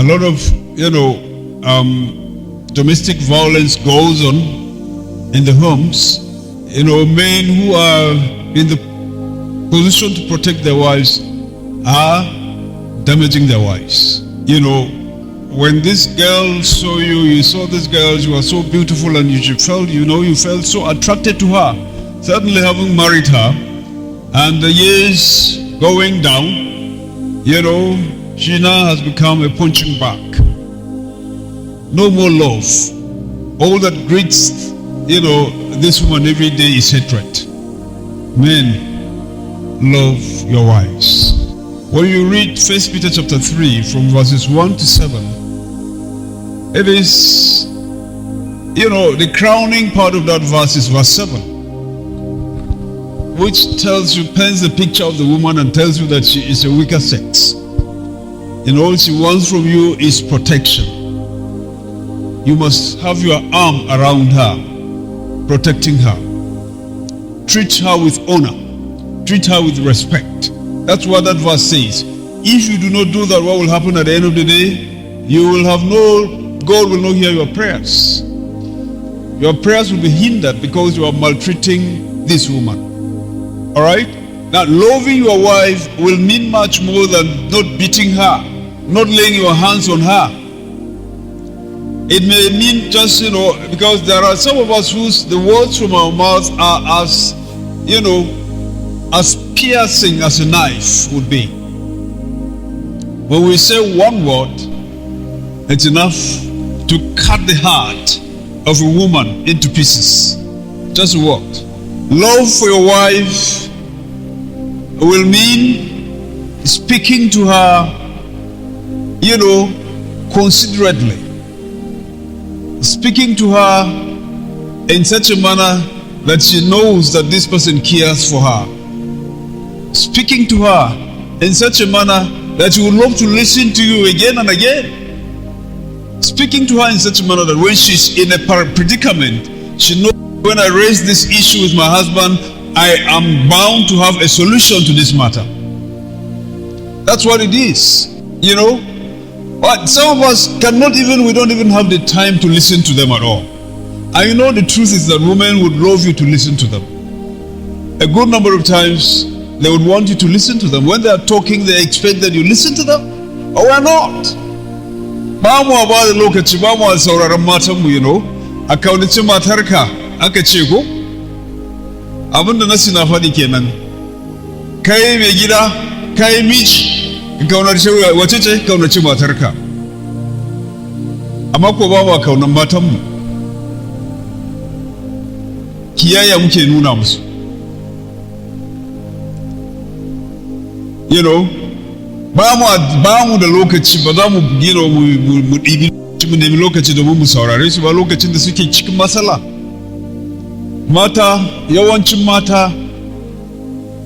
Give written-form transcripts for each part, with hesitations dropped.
lot of, domestic violence goes on in the homes. Men who are in the position to protect their wives are damaging their wives. When this girl saw you, you saw this girl, you were so beautiful, and you felt so attracted to her. Certainly having married her, and the years going down, she now has become a punching bag. No more love. All that greets, this woman every day is hatred. Men, love your wives. When you read 1 Peter chapter 3 from verses 1 to 7, it is, the crowning part of that verse is verse 7, which paints the picture of the woman and tells you that she is a weaker sex. All she wants from you is protection. You must have your arm around her, protecting her. Treat her with honor. Treat her with respect. That's what that verse says. If you do not do that, what will happen at the end of the day? God will not hear your prayers. Your prayers will be hindered because you are maltreating this woman. Alright? Now, loving your wife will mean much more than not beating her, not laying your hands on her. It may mean just, because there are some of us the words from our mouths are as piercing as a knife would be. When we say one word, it's enough to cut the heart of a woman into pieces. Just a word. Love for your wife will mean speaking to her, considerately. Speaking to her in such a manner that she knows that this person cares for her. Speaking to her in such a manner that she would love to listen to you again and again. Speaking to her in such a manner that when she's in a predicament, she knows when I raise this issue with my husband, I am bound to have a solution to this matter. That's what it is, But some of us we don't even have the time to listen to them at all. And the truth is that women would love you to listen to them. A good number of times, they would want you to listen to them. When they are talking, they expect that you listen to them. Or we're not. Ba mu ba da lokaci ba mu sauraron matanmu, a kaunaci matarka aka ce ko? Abinda nasi na faɗi kenan. Kai mai gida, kai miji, kaunaci wace ce kaunaci matarka. Amma ko ba mu kaunan matanmu. Kiyaya muke nuna musu. Ba mu da lokaci, ba za mu nemi lokaci domin mu saurare su ba lokacin da suke cikin matsala. Yawancin mata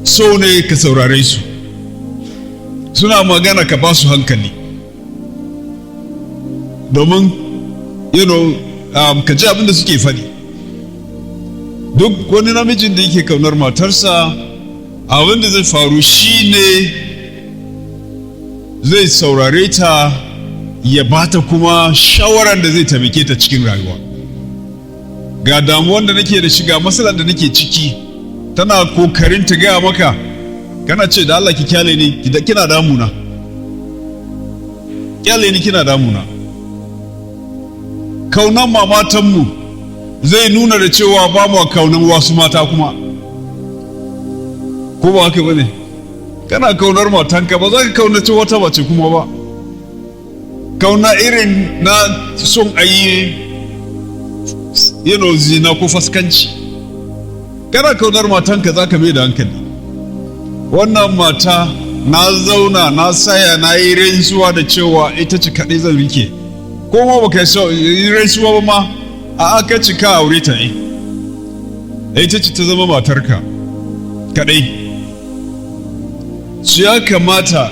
so ne ka saurare su. Suna magana ka ba su hankali. Domin, ka ji abin da suke faɗi. Duk wani namijin da yake kaunar matarsa, abin da zai faru shine zai saurare ta, ya bata kuma shawaran da zai taimake ta cikin rayuwa. Ga damuwan da nake da shi, ga matsalar da nake ciki, tana kokarin ta gaya maka, kana ce da Allah ki kyale ni, kina damuna. Kyale ni, kina damuna. Kaunan matanmu zai nuna da cewa ba mu kaunan wasu mata kuma. Ko ba haka bane? Kana kaunar matanka, ba za ka kaunaci wata mace kuma ba. Kauna irin na son ayi zina ko faskanci. Kana kaunar matanka, za ka mai da hankali. Wannan mata na zauna na saya na yi rantsuwa da cewa ita ce kaɗai zan rike. Ko ma baka yi rantsuwa ba ma, a aka cika aure ta yi. Ita ce ta zama matarka kaɗai. Su ya kamata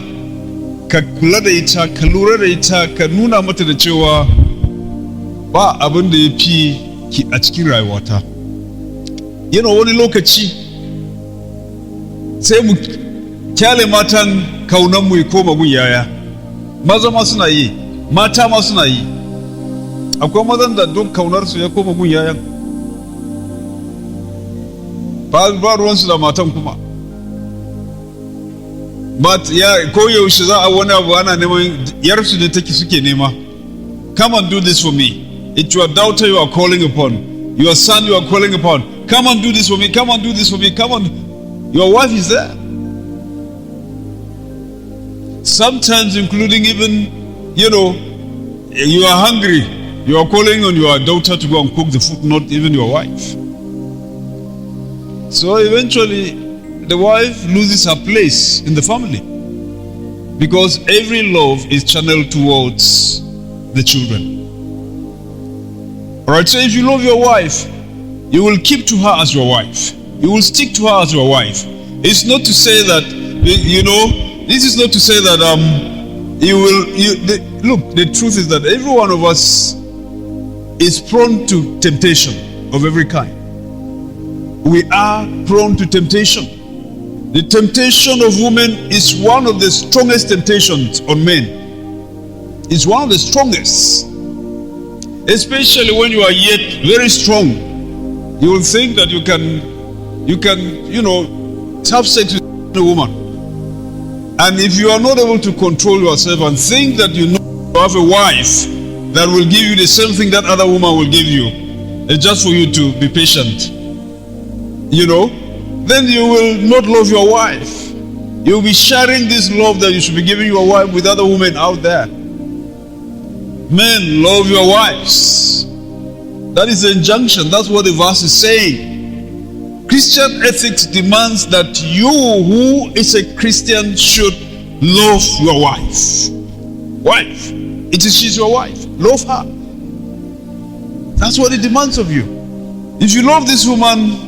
ka kula da ita, ka lura da ita, ka nuna mata da cewa ba abin da ya fi ki a cikin rayuwata. Wani lokaci sai mu kyale matan kaunanmu ya koma gun yaya. Maza ma suna yi. Mata ma suna yi. Akwai mazan da don kaunarsu ya koma gun yayan. Ba ruwansu da matan kuma. But ya koyaushe za a wani abu ana neman yarsu da take suke nema. Come and do this for me. It's your daughter you are calling upon. Your son you are calling upon. Come and do this for me. Come and do this for me. Come on. Your wife is there. Sometimes including even, you are hungry. You are calling on your daughter to go and cook the food, not even your wife. So eventually, the wife loses her place in the family because every love is channeled towards the children. Alright, so if you love your wife, you will keep to her as your wife. You will stick to her as your wife. It's not to say that, this is not to say that look, the truth is that every one of us is prone to temptation of every kind. We are prone to temptation. The temptation of women is one of the strongest temptations on men. It's one of the strongest. Especially when you are yet very strong. You will think that you can, have sex with a woman. And if you are not able to control yourself and think that you have a wife that will give you the same thing that other woman will give you, it's just for you to be patient. Then you will not love your wife. You will be sharing this love that you should be giving your wife with other women out there. Men, love your wives. That is the injunction. That's what the verse is saying. Christian ethics demands that you, who is a Christian, should love your wife. She's your wife. Love her. That's what it demands of you. If you love this woman,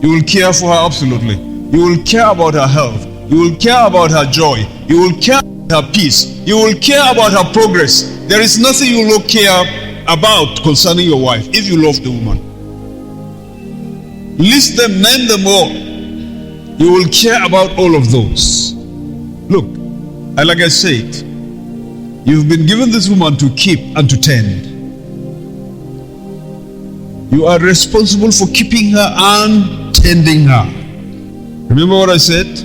you will care for her absolutely. You will care about her health. You will care about her joy. You will care about her peace. You will care about her progress. There is nothing you will not care about concerning your wife if you love the woman. List them, name them all. You will care about all of those. Look, like I said, you've been given this woman to keep and to tend. You are responsible for keeping her and tending her. Remember what I said?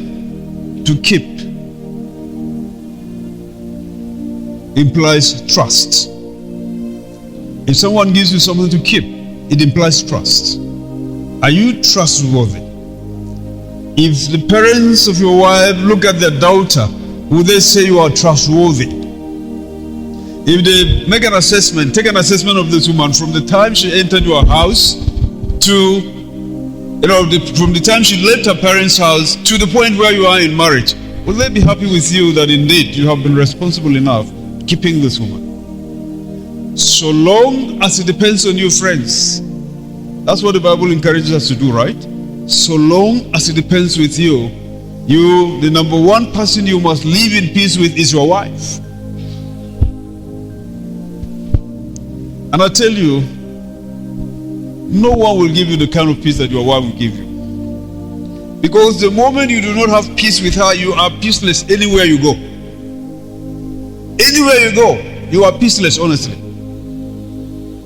To keep implies trust. If someone gives you something to keep, it implies trust. Are you trustworthy? If the parents of your wife look at their daughter, will they say you are trustworthy? If they make an assessment, take an assessment of this woman from the time she entered your house to, from the time she left her parents' house to the point where you are in marriage, will they be happy with you that indeed you have been responsible enough keeping this woman? So long as it depends on you, friends. That's what the Bible encourages us to do, right? So long as it depends with you, the number one person you must live in peace with is your wife. And I tell you, no one will give you the kind of peace that your wife will give you. Because the moment you do not have peace with her, you are peaceless anywhere you go. Anywhere you go, you are peaceless, honestly.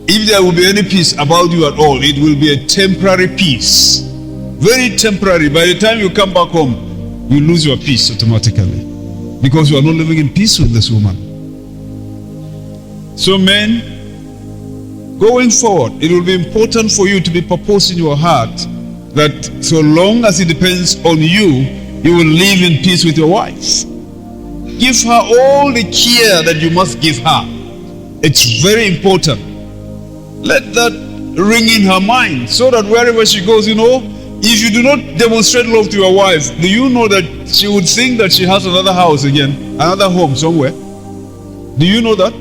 If there will be any peace about you at all, it will be a temporary peace. Very temporary. By the time you come back home, you lose your peace automatically. Because you are not living in peace with this woman. So men, going forward, it will be important for you to be purpose in your heart that so long as it depends on you, you will live in peace with your wife. Give her all the care that you must give her. It's very important. Let that ring in her mind so that wherever she goes, if you do not demonstrate love to your wife, do you know that she would think that she has another house again, another home somewhere? Do you know that?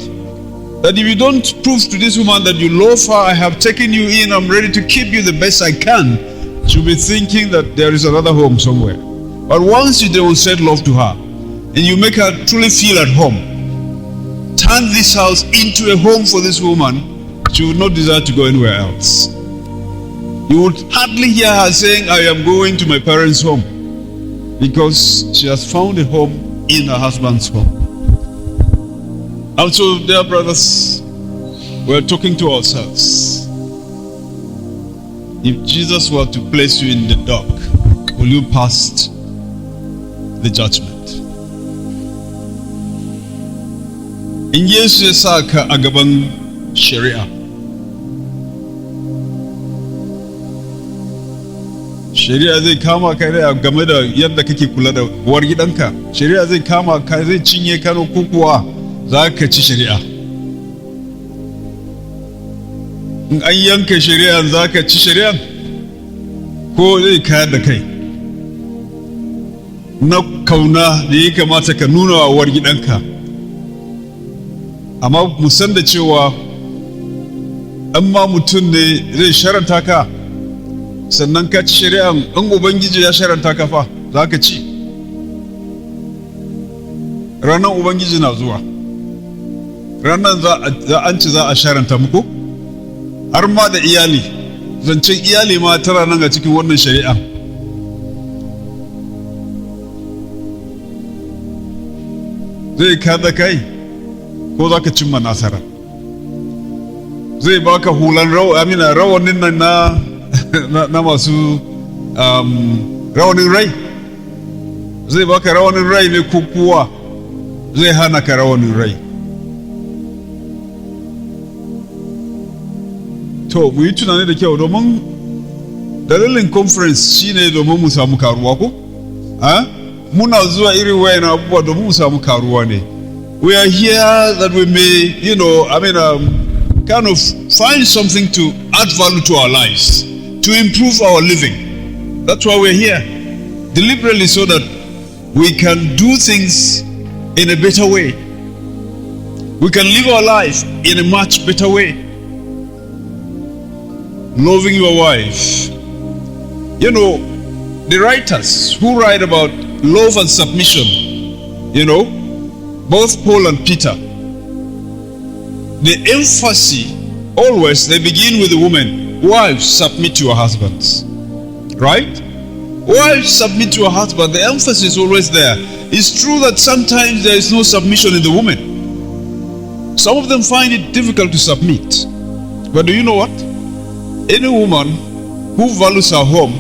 That if you don't prove to this woman that you love her, I have taken you in, I'm ready to keep you the best I can, she'll be thinking that there is another home somewhere. But once you demonstrate love to her, and you make her truly feel at home, turn this house into a home for this woman, she would not desire to go anywhere else. You would hardly hear her saying, I am going to my parents' home, because she has found a home in her husband's home. And so, dear brothers, we're talking to ourselves. If Jesus were to place you in the dock, will you pass the judgment? In Yesu ya sa ka a gaban shari'a. Shari'a zai kama ka ne game da yadda kake kula da uwar gidanka. Shari'a zai kama ka, zai cinye ka ko kuwa za ka ci shari'a. In an yanka shari'a za ka ci shari'a ko zai kayar da kai na kauna da ya kamata ka nuna wa uwar gidanka. Amma mu san da cewa an ma mutum ne zai sharanta ka sannan ka ci shari'an, in Ubangiji ya sharanta ka fa za ka ci. Ranar Ubangiji na zuwa, ranar an ci za a sharanta muku har ma da iyali, zancen iyali ma tara nan a cikin wannan shari'a. Zai kada kai ko za ka cimma nasara? Zai baka hulan rawanin nan na masu rawanin rai? Zai baka rawanin rai ne ko kuwa zai hana ka rawanin rai? To, mu yi tunani da kyau, domin dalilin conference shine domin mu samu karuwa ko? Muna zuwa irin wayan abubuwa domin mu samu karuwa ne. We are here that we may, kind of find something to add value to our lives, to improve our living. That's why we're here, deliberately, so that we can do things in a better way. We can live our life in a much better way. Loving your wife. The writers who write about love and submission, both Paul and Peter, the emphasis always, they begin with the woman. Wives, submit to your husbands. Right? Wives, submit to your husband. The emphasis is always there. It's true that sometimes there is no submission in the woman. Some of them find it difficult to submit. But do you know what? Any woman who values her home,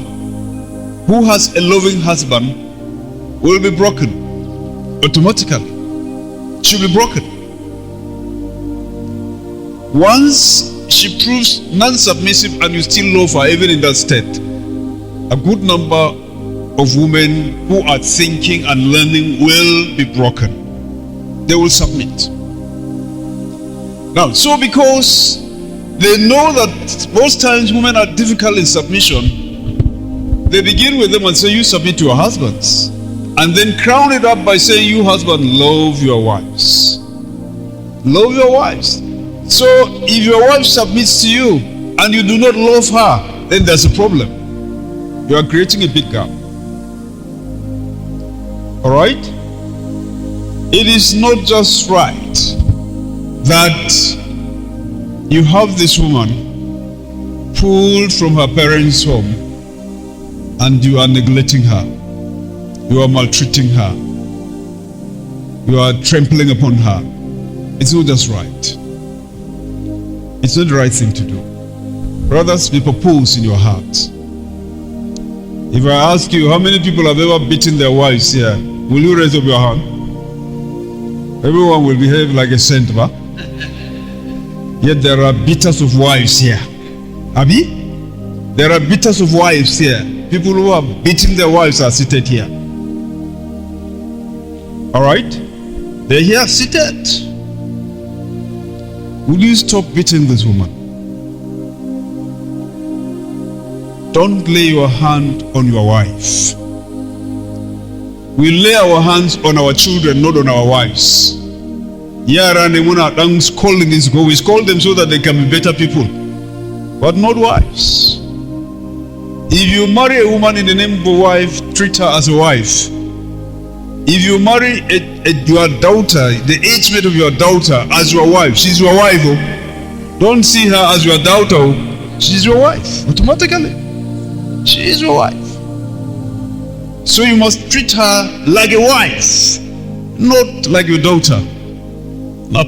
who has a loving husband, will be broken automatically. She'll be broken. Once she proves non-submissive and you still love her even in that state, a good number of women who are thinking and learning will be broken. They will submit. Now, so because they know that most times women are difficult in submission, they begin with them and say, you submit to your husbands. And then crown it up by saying, you husband, love your wives. Love your wives. So if your wife submits to you and you do not love her, then there's a problem. You are creating a big gap. Alright? It is not just right that you have this woman pulled from her parents' home and you are neglecting her. You are maltreating her. You are trampling upon her. It's not just right. It's not the right thing to do. Brothers, be purpose in your heart. If I ask you, how many people have ever beaten their wives here? Will you raise up your hand? Everyone will behave like a saint, ba? Yet there are beaters of wives here. Abi? There are beaters of wives here. People who are beating their wives are seated here. Alright? They're here seated. Will you stop beating this woman? Don't lay your hand on your wife. We lay our hands on our children, not on our wives. Yara ne muna dan scolding is go. We scold them so that they can be better people, but not wives. If you marry a woman in the name of a wife, treat her as a wife. If you marry your daughter, the age mate of your daughter, as your wife, she's your wife. Oh. Don't see her as your daughter. Oh. She's your wife. Automatically, she is your wife. So you must treat her like a wife, not like your daughter. May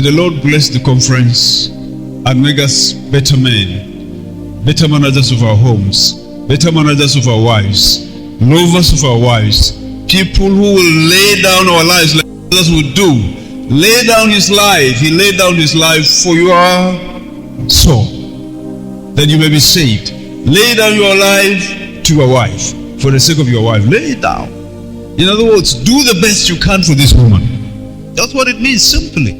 the Lord bless the conference and make us better men, better managers of our homes, better managers of our wives, lovers of our wives, people who will lay down our lives like Jesus would do. Lay down his life. He laid down his life for your soul, that you may be saved. Lay down your life to your wife for the sake of your wife. Lay it down. In other words, do the best you can for this woman. That's what it means, simply.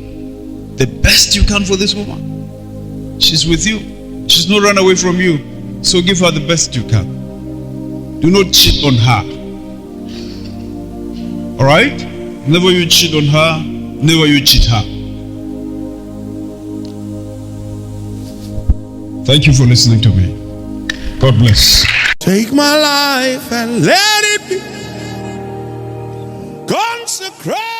The best you can for this woman. She's with you. She's not run away from you. So give her the best you can. Do not cheat on her. Alright? Never you cheat on her. Never you cheat her. Thank you for listening to me. God bless. Take my life and let it be consecrated.